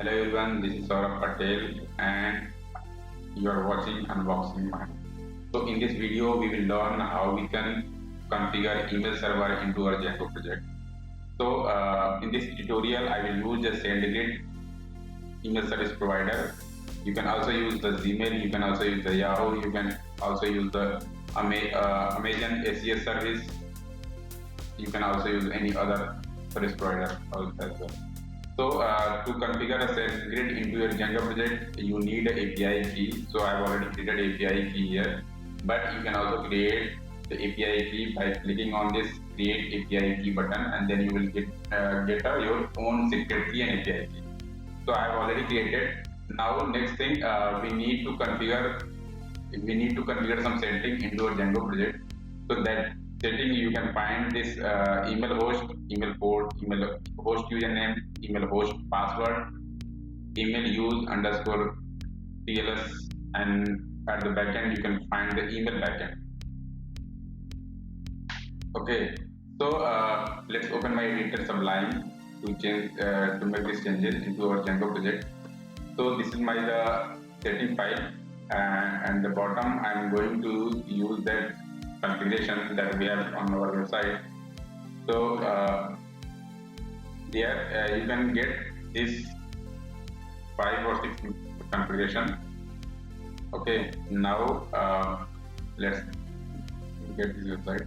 Hello everyone, this is Saurabh Patel and you are watching Unboxing Mind. So in this video, we will learn how we can configure email server into our Django project. So in this tutorial, I will use the SendGrid email service provider. You can also use the Gmail, you can also use the Yahoo, you can also use the Amazon SES service. You can also use any other service provider as well. So to configure a SendGrid into your Django project, you need an API key. So I've already created API key here, but you can also create the API key by clicking on this Create API Key button, and then you will get your own secret key and API key. So I've already created. Now next thing we need to configure some setting into our Django project. So that setting you can find this email host, email port, email host username, email host password, email use underscore TLS, and at the backend you can find the email backend. Okay, so let's open my editor Sublime to change to make these changes into our Django project. So this is my setting file, and the bottom I'm going to use that configuration that we have on our website. So there you can get this 5 or 6 configuration. Okay, now let's get this website.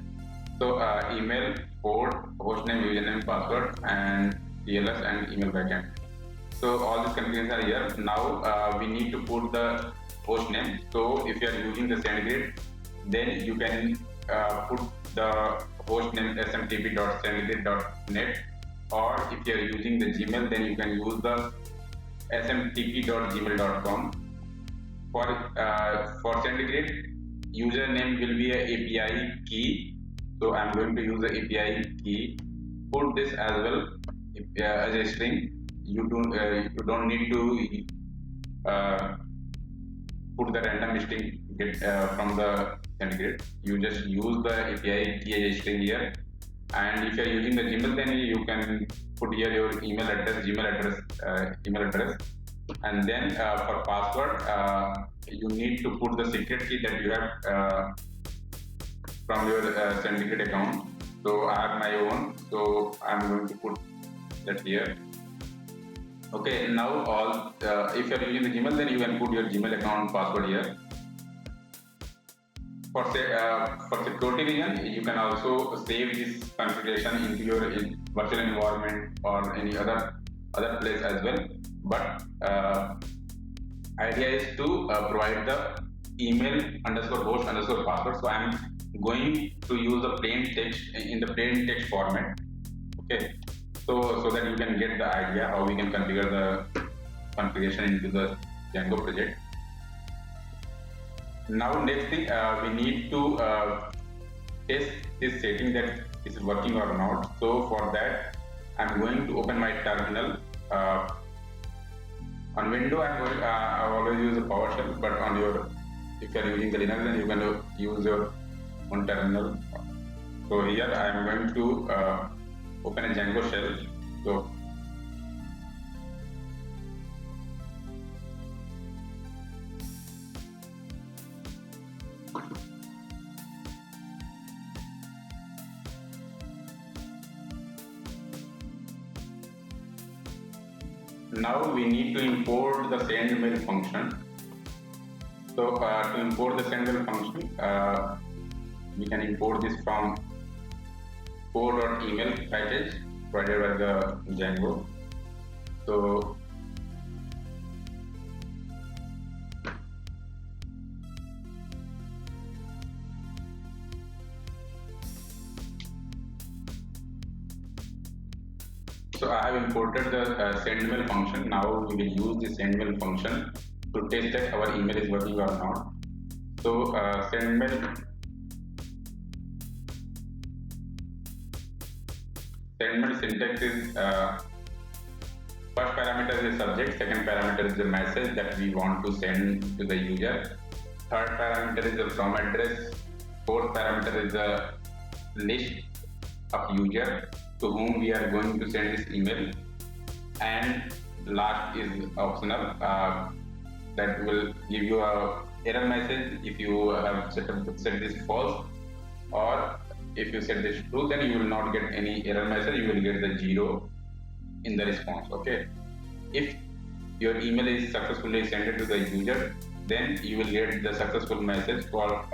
So email, port, hostname, username, password, and TLS and email backend. So all these configurations are here. Now we need to put the host name. So if you are using the SendGrid, then you can put the host name smtp.sendgrid.net, or if you are using the Gmail, then you can use the smtp.gmail.com. For SendGrid, username will be a API key. So I'm going to use the API key. Put this as well as a string. You don't need to put the random string from the SendGrid. You just use the API key as a string here. And if you are using the Gmail, then you can put here your email address, email address. And then for password, you need to put the secret key that you have from your SendGrid account. So I have my own, so I'm going to put that here. Okay, now all if you are using the Gmail, then you can put your Gmail account password here. For security reason, you can also save this configuration into your virtual environment or any other place as well. But idea is to provide the email underscore host underscore password. So I'm going to use the plain text in the plain text format. Okay, so that you can get the idea how we can configure the configuration into the Django project. Now next thing we need to test this setting that is working or not. So for that I'm going to open my terminal. On Windows I always use a PowerShell, but on your if you are using the Linux, then you can use your own terminal. So here I am going to open a Django shell. So now we need to import the sendmail function. So to import the sendmail function, we can import this from core.email package provided by the Django. So I have imported the sendmail function. Now we will use the sendmail function to test that our email is working or not. So sendmail syntax is first parameter is the subject, second parameter is the message that we want to send to the user, third parameter is the from address, fourth parameter is the list of user to whom we are going to send this email, and last is optional. That will give you a error message if you have set this false, or if you set this true, then you will not get any error message. You will get the 0 in the response. Okay. If your email is successfully sent to the user, then you will get the successful message called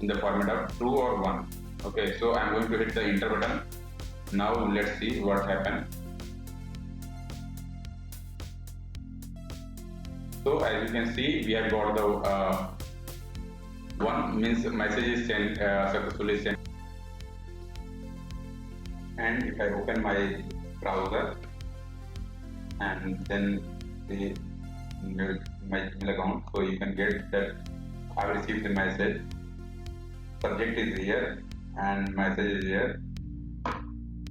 in the format of true or 1. Okay, so I'm going to hit the enter button. Now let's see what happened. So as you can see, we have got the one means message is sent successfully sent. And if I open my browser and then the my email account, so you can get that I received the message. Subject is here and message is here.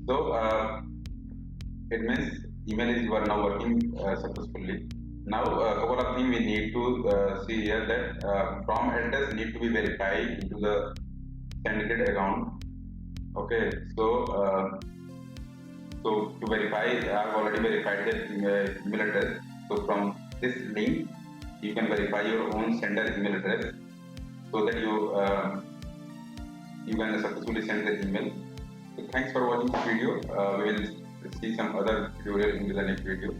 So it means email is now working successfully. Now a couple of things we need to see here, that from address need to be verified into the candidate account. Okay, so to verify, I have already verified the email address. So from this link, you can verify your own sender email address, so that you can successfully send the email. So thanks for watching this video. We will see some other tutorial in the next video.